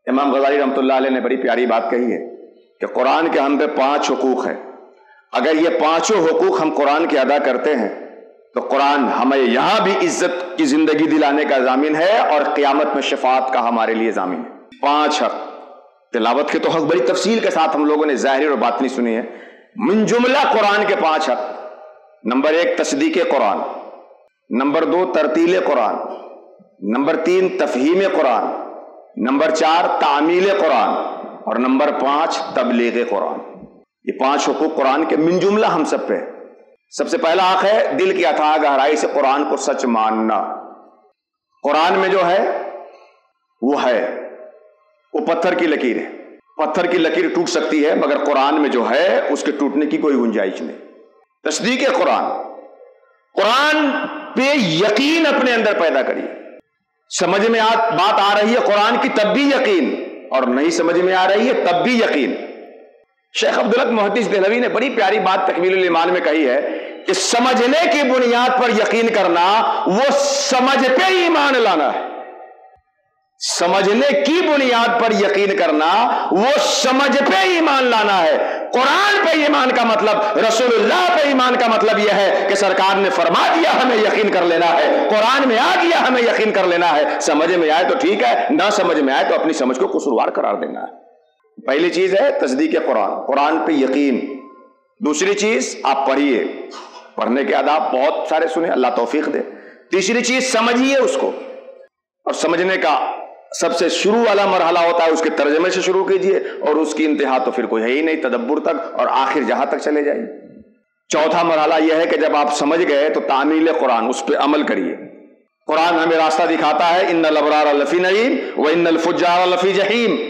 امام غزالی رحمۃ اللہ علیہ نے بڑی پیاری بات کہی ہے کہ قرآن کے ہم پہ 5 حقوق ہیں، اگر یہ 5 حقوق ہم قرآن کے ادا کرتے ہیں تو قرآن ہمیں یہاں بھی عزت کی زندگی دلانے کا ضامن ہے اور قیامت میں شفاعت کا ہمارے لیے ضامن ہے۔ 5 حق، تلاوت کے تو حق بڑی تفصیل کے ساتھ ہم لوگوں نے ظاہری اور باطنی سنی ہے۔ من جملہ قرآن کے 5 حق: نمبر 1 تصدیق قرآن، نمبر 2 ترتیل قرآن، نمبر 3 تفہیم قرآن، نمبر 4 تعمیل قرآن، اور نمبر 5 تبلیغ قرآن۔ یہ 5 حقوق قرآن کے من جملہ ہم سب پہ۔ سب سے پہلا حق ہے دل کی اتھاہ گہرائی سے قرآن کو سچ ماننا۔ قرآن میں جو ہے وہ پتھر کی لکیر ہے، پتھر کی لکیر ٹوٹ سکتی ہے مگر قرآن میں جو ہے اس کے ٹوٹنے کی کوئی گنجائش نہیں۔ تصدیق قرآن، قرآن پہ یقین اپنے اندر پیدا کریے۔ سمجھ میں بات آ رہی ہے قرآن کی تب بھی یقین، اور نہیں سمجھ میں آ رہی ہے تب بھی یقین۔ شیخ عبدالحق محدث دہلوی نے بڑی پیاری بات تکمیل الایمان میں کہی ہے کہ سمجھنے کی بنیاد پر یقین کرنا وہ سمجھ پہ ایمان لانا ہے۔ سمجھنے کی بنیاد پر یقین کرنا وہ سمجھ پہ ایمان لانا ہے۔ قرآن پہ ایمان کا مطلب، رسول اللہ پہ ایمان کا مطلب یہ ہے کہ سرکار نے فرما دیا ہمیں یقین کر لینا ہے، قرآن میں آ گیا ہمیں یقین کر لینا ہے۔ سمجھ میں آئے تو ٹھیک ہے، نہ سمجھ میں آئے تو اپنی سمجھ کو قصوروار قرار دینا ہے۔ پہلی چیز ہے تصدیق قرآن، قرآن پہ یقین۔ دوسری چیز آپ پڑھیے، پڑھنے کے آداب بہت سارے سنے، اللہ توفیق دے۔ تیسری چیز سمجھیے اس کو، اور سمجھنے کا سب سے شروع والا مرحلہ ہوتا ہے اس کے ترجمے سے شروع کیجئے، اور اس کی انتہا تو پھر کوئی ہے ہی نہیں، تدبر تک اور آخر جہاں تک چلے جائیے۔ چوتھا مرحلہ یہ ہے کہ جب آپ سمجھ گئے تو تعمیل قرآن، اس پہ عمل کریے۔ قرآن ہمیں راستہ دکھاتا ہے، ان الابرار لفی نعیم وان الفجار لفی جحیم۔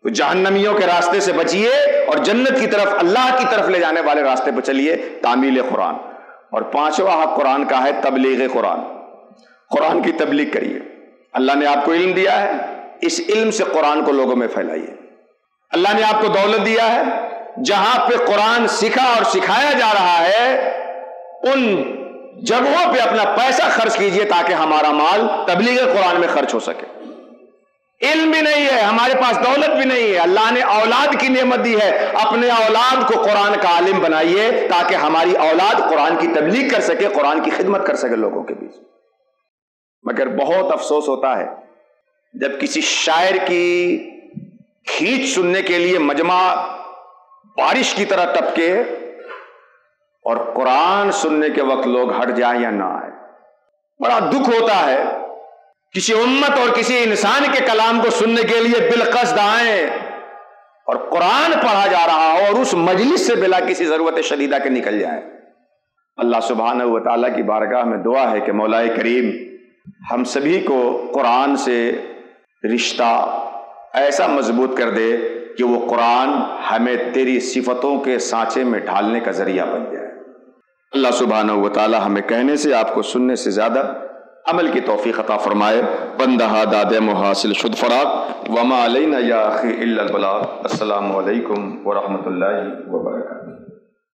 تو جہنمیوں کے راستے سے بچیے اور جنت کی طرف، اللہ کی طرف لے جانے والے راستے پہ چلیے، تعمیل قرآن۔ اور 5واں حق قرآن کا ہے تبلیغ قرآن، قرآن کی تبلیغ کریے۔ اللہ نے آپ کو علم دیا ہے، اس علم سے قرآن کو لوگوں میں پھیلائیے۔ اللہ نے آپ کو دولت دیا ہے، جہاں پہ قرآن سکھا اور سکھایا جا رہا ہے ان جگہوں پہ اپنا پیسہ خرچ کیجئے تاکہ ہمارا مال تبلیغ قرآن میں خرچ ہو سکے۔ علم بھی نہیں ہے، ہمارے پاس دولت بھی نہیں ہے، اللہ نے اولاد کی نعمت دی ہے، اپنے اولاد کو قرآن کا عالم بنائیے تاکہ ہماری اولاد قرآن کی تبلیغ کر سکے، قرآن کی خدمت کر سکے لوگوں کے بیچ۔ مگر بہت افسوس ہوتا ہے جب کسی شاعر کی کھینچ سننے کے لیے مجمع بارش کی طرح ٹپکے اور قرآن سننے کے وقت لوگ ہٹ جائیں یا نہ آئے۔ بڑا دکھ ہوتا ہے کسی امت اور کسی انسان کے کلام کو سننے کے لیے بالقصد آئیں اور قرآن پڑھا جا رہا ہو اور اس مجلس سے بلا کسی ضرورت شدیدہ کے نکل جائیں۔ اللہ سبحانہ و تعالیٰ کی بارگاہ میں دعا ہے کہ مولا کریم ہم سبھی کو قرآن سے رشتہ ایسا مضبوط کر دے کہ وہ قرآن ہمیں تیری صفتوں کے سانچے میں ڈھالنے کا ذریعہ بن جائے۔ اللہ سبحانہ و تعالیٰ ہمیں کہنے سے، آپ کو سننے سے زیادہ عمل کی توفیق عطا فرمائے۔ بندہ داد محاصل شد فراق، وما علینا یا اخی الا البلاغ۔ السلام علیکم ورحمۃ اللہ وبرکاتہ۔